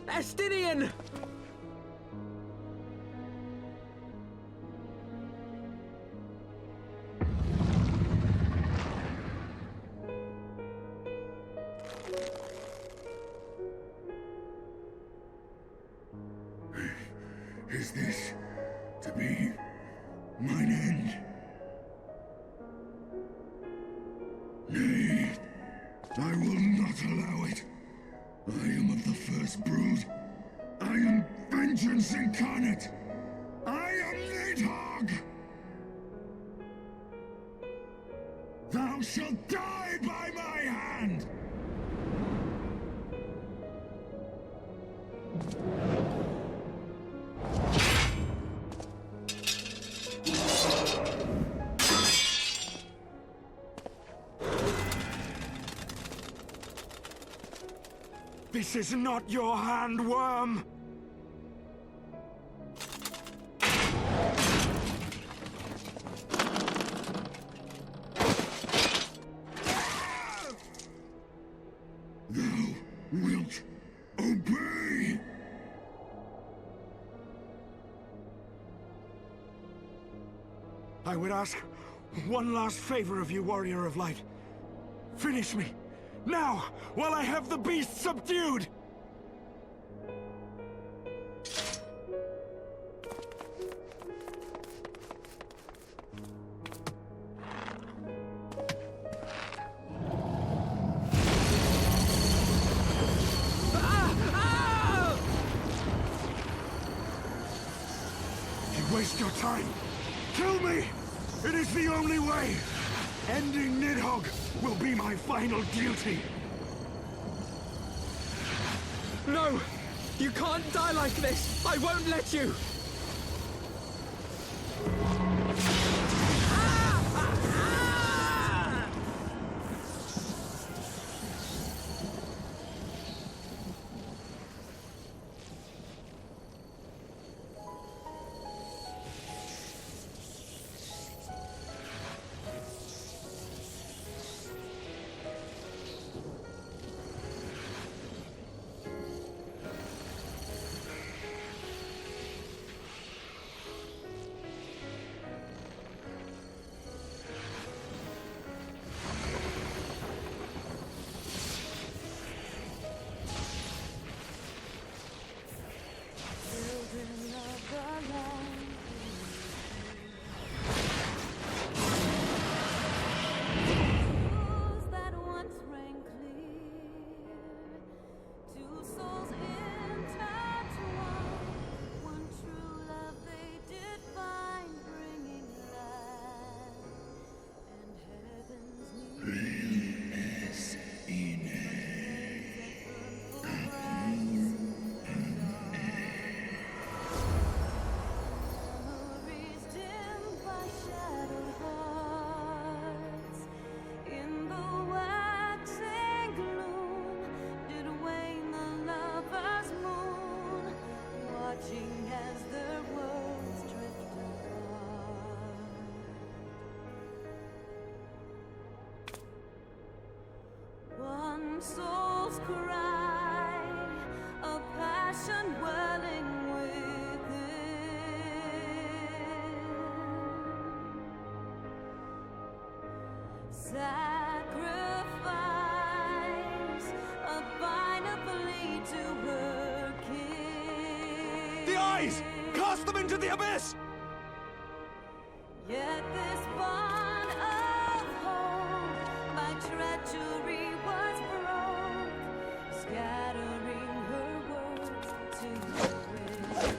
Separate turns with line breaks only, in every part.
Estinian!
Is this to be mine end? Nay, I will not allow it. I am of the first brood. I am vengeance incarnate. I am Nidhogg. Thou shalt die by my hand.
This is not your hand, worm!
Thou wilt obey!
I would ask one last favor of you, Warrior of Light. Finish me! Now, while I have the beast subdued! You waste your time! Kill me! It is the only way! Ending Nidhogg will be my final duty!
No! You can't die like this! I won't let you!
Soul's cry, a passion welling within. Sacrifice, a binary to her king.
The eyes! Cast them into the abyss!
Yet this bond of hope by treachery was broke, scattering her words to the wind.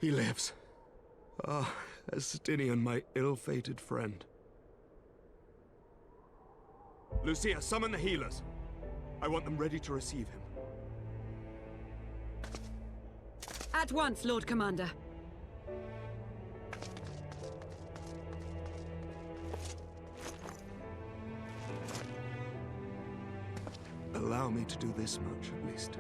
He lives. Ah, Estinian, my ill-fated friend. Lucia, summon the healers. I want them ready to receive him.
At once, Lord Commander.
Allow me to do this much, at least.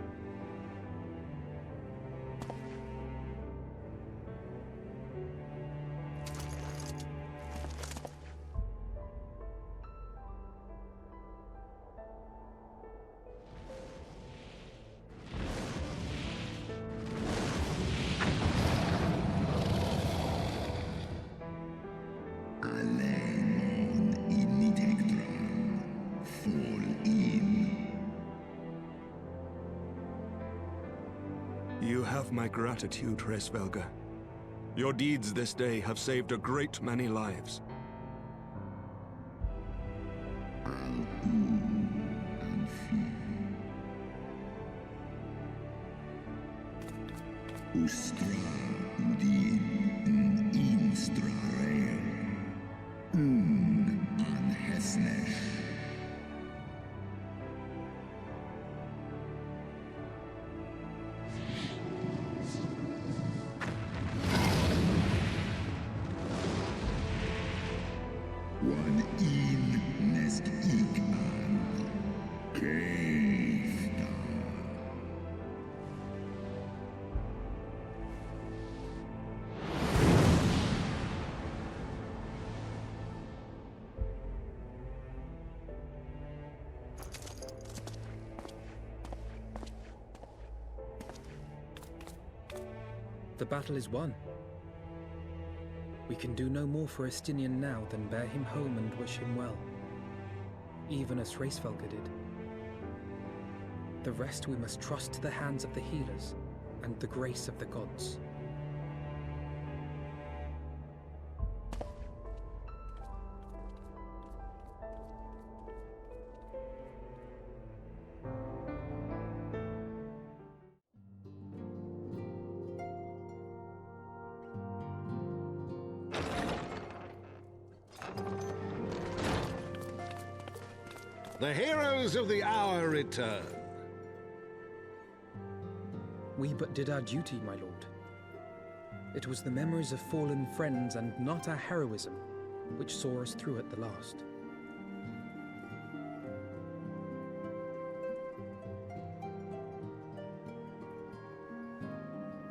You have my gratitude, Hraesvelga. Your deeds this day have saved a great many lives.
The battle is won. We can do no more for Estinian now than bear him home and wish him well, even as Hraesvelga did. The rest we must trust to the hands of the healers and the grace of the gods.
The heroes of the hour return.
We but did our duty, my lord. It was the memories of fallen friends and not our heroism which saw us through at the last.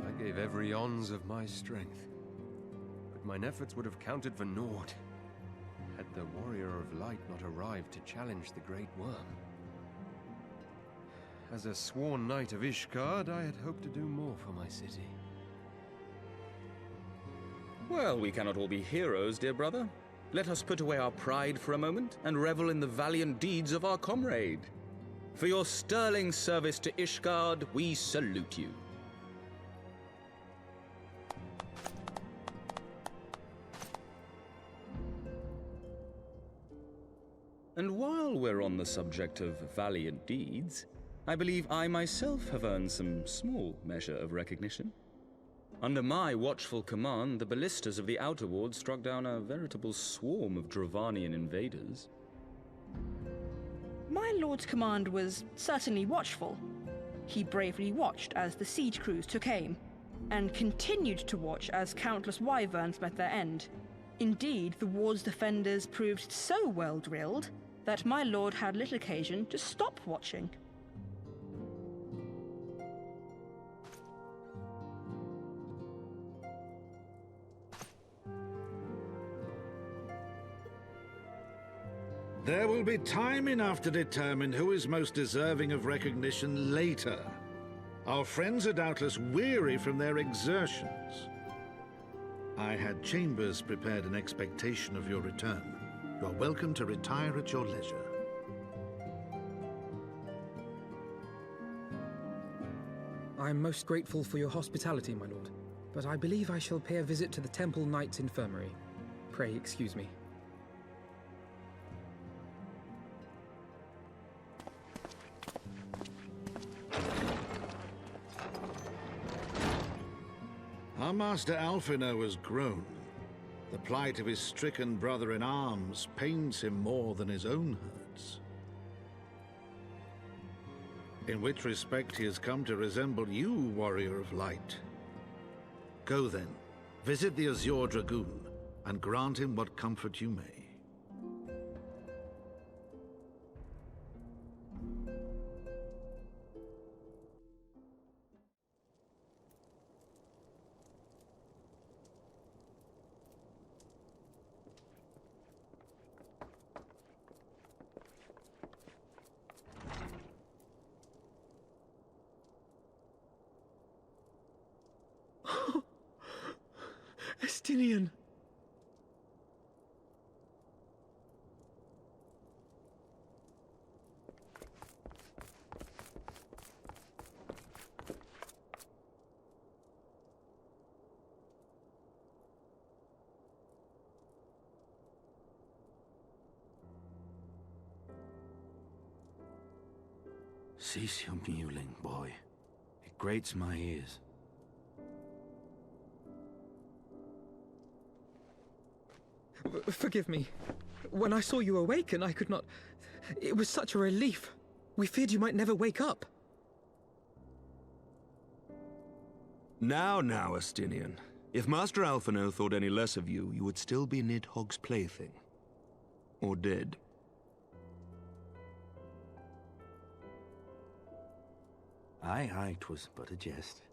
I gave every ounce of my strength, but mine efforts would have counted for naught had the Warrior of Light not arrived to challenge the Great Worm. As a sworn knight of Ishgard, I had hoped to do more for my city.
Well, we cannot all be heroes, dear brother. Let us put away our pride for a moment and revel in the valiant deeds of our comrade. For your sterling service to Ishgard, we salute you. And while we're on the subject of valiant deeds, I believe I myself have earned some small measure of recognition. Under my watchful command, the ballistas of the Outer Ward struck down a veritable swarm of Dravanian invaders.
My lord's command was certainly watchful. He bravely watched as the siege crews took aim, and continued to watch as countless wyverns met their end. Indeed, the ward's defenders proved so well drilled that my lord had little occasion to stop watching.
There will be time enough to determine who is most deserving of recognition later. Our friends are doubtless weary from their exertions. I had chambers prepared in expectation of your return. You are welcome to retire at your leisure.
I am most grateful for your hospitality, my lord, but I believe I shall pay a visit to the Temple Knight's Infirmary. Pray excuse me.
Our master Alphino has grown. The plight of his stricken brother-in-arms pains him more than his own hurts. In which respect he has come to resemble you, Warrior of Light. Go then, visit the Azure Dragoon, and grant him what comfort you may.
Estinian!
Cease your mewling, boy. It grates my ears.
Forgive me. When I saw you awaken, I could not... It was such a relief. We feared you might never wake up.
Now, Estinian. If Master Alphino thought any less of you, you would still be Nidhogg's plaything. Or dead.
Aye, 'twas but a jest.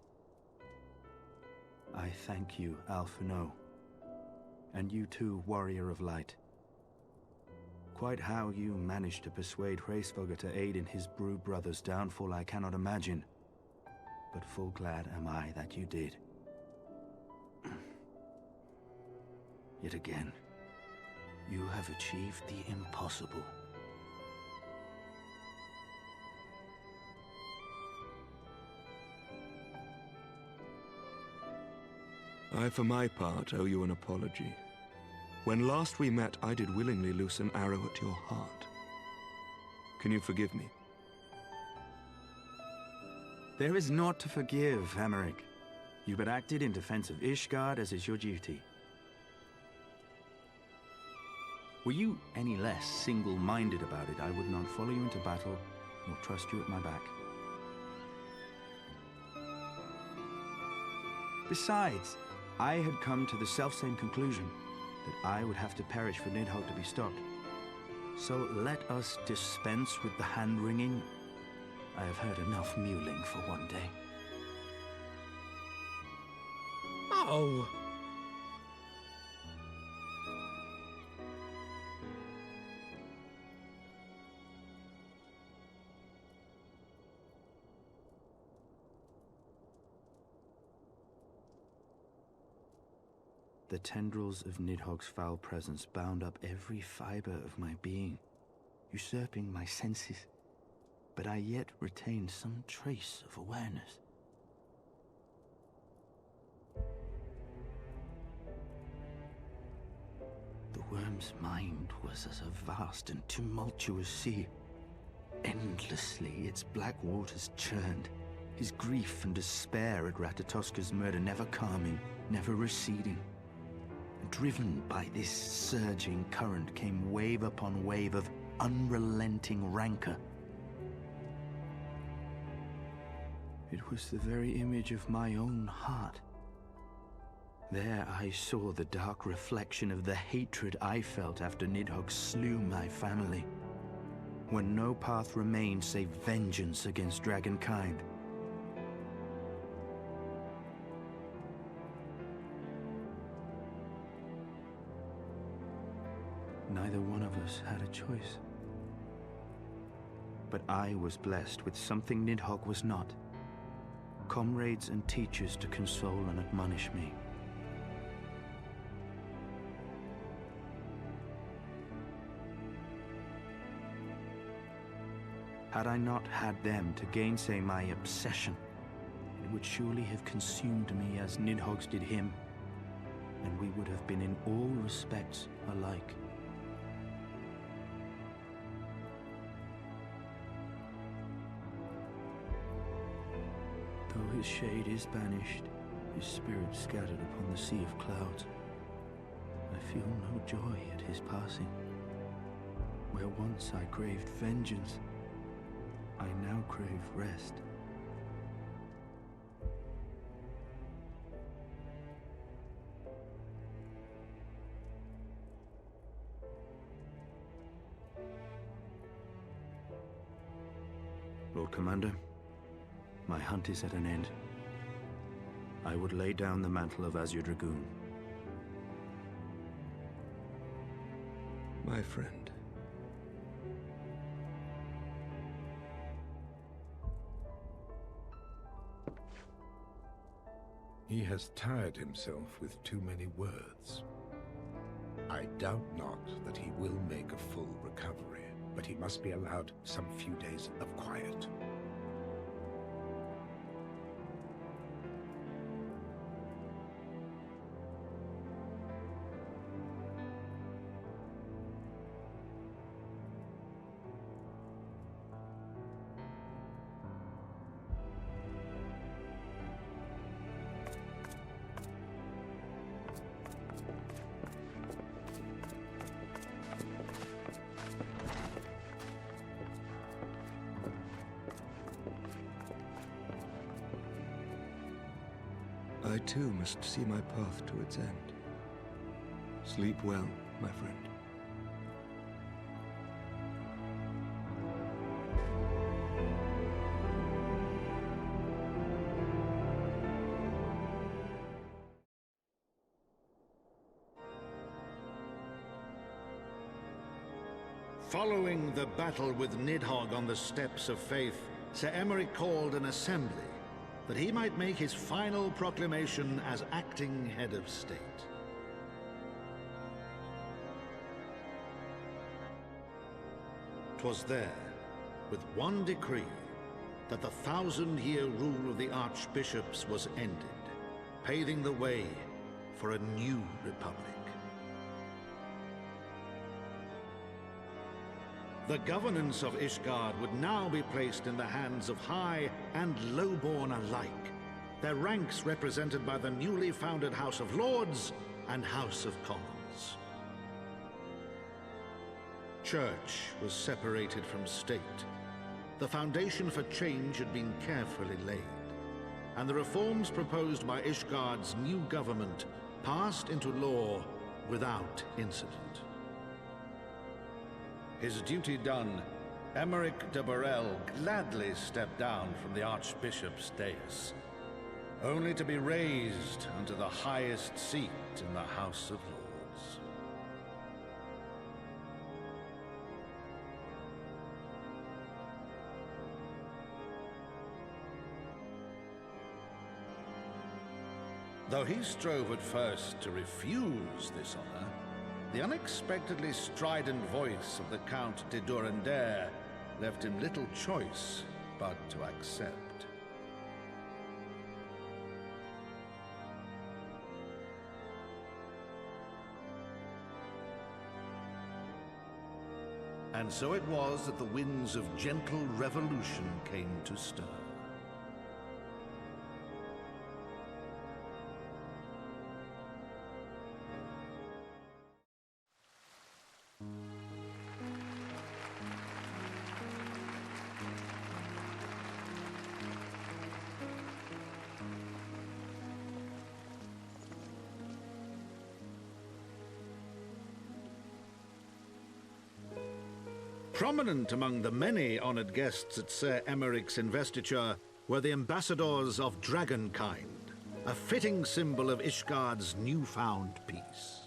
I thank you, Alphino. And you too, Warrior of Light. Quite how you managed to persuade Hraesvelgr to aid in his brood brother's downfall I cannot imagine. But full glad am I that you did. Yet again, you have achieved the impossible.
I, for my part, owe you an apology. When last we met, I did willingly loose an arrow at your heart. Can you forgive me?
There is naught to forgive, Hameric. You but acted in defense of Ishgard as is your duty. Were you any less single-minded about it, I would not follow you into battle, nor trust you at my back. Besides, I had come to the selfsame conclusion, that I would have to perish for Nidhogg to be stopped. So let us dispense with the hand-wringing. I have heard enough mewling for one day.
Oh!
The tendrils of Nidhogg's foul presence bound up every fiber of my being, usurping my senses, but I yet retained some trace of awareness. The worm's mind was as a vast and tumultuous sea. Endlessly its black waters churned, his grief and despair at Ratatoska's murder never calming, never receding. Driven by this surging current came wave upon wave of unrelenting rancor. It was the very image of my own heart. There I saw the dark reflection of the hatred I felt after Nidhogg slew my family, when no path remained save vengeance against dragonkind. Neither one of us had a choice. But I was blessed with something Nidhogg was not. Comrades and teachers to console and admonish me. Had I not had them to gainsay my obsession, it would surely have consumed me as Nidhogg's did him, and we would have been in all respects alike. Though his shade is banished, his spirit scattered upon the sea of clouds, I feel no joy at his passing. Where once I craved vengeance, I now crave rest. Lord Commander, my hunt is at an end. I would lay down the mantle of Azure Dragoon.
My friend.
He has tired himself with too many words. I doubt not that he will make a full recovery, but he must be allowed some few days of quiet.
I too must see my path to its end. Sleep well, my friend.
Following the battle with Nidhogg on the Steps of Faith, Sir Emeric called an assembly that he might make his final proclamation as acting head of state. 'Twas there, with one decree, that the 1,000-year rule of the archbishops was ended, paving the way for a new republic. The governance of Ishgard would now be placed in the hands of high and lowborn alike, their ranks represented by the newly founded House of Lords and House of Commons. Church was separated from state. The foundation for change had been carefully laid, and the reforms proposed by Ishgard's new government passed into law without incident. His duty done, Emeric de Burrell gladly stepped down from the Archbishop's dais, only to be raised unto the highest seat in the House of Lords. Though he strove at first to refuse this honor, the unexpectedly strident voice of the Count de Durandare left him little choice but to accept. And so it was that the winds of gentle revolution came to stir. Prominent among the many honored guests at Sir Emeric's investiture were the ambassadors of Dragonkind, a fitting symbol of Ishgard's newfound peace.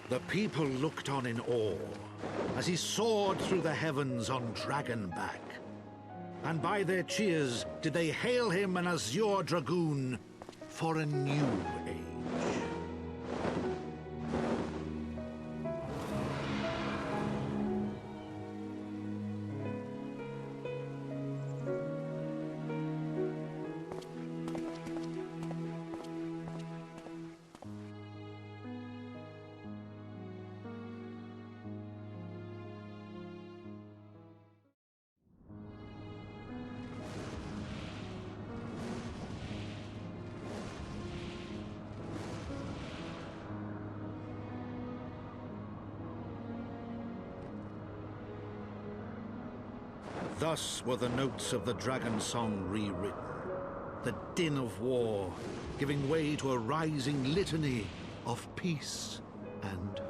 The people looked on in awe as he soared through the heavens on Dragonback. And by their cheers did they hail him an Azure Dragoon for a new age. Thus were the notes of the Dragonsong rewritten. The din of war, giving way to a rising litany of peace and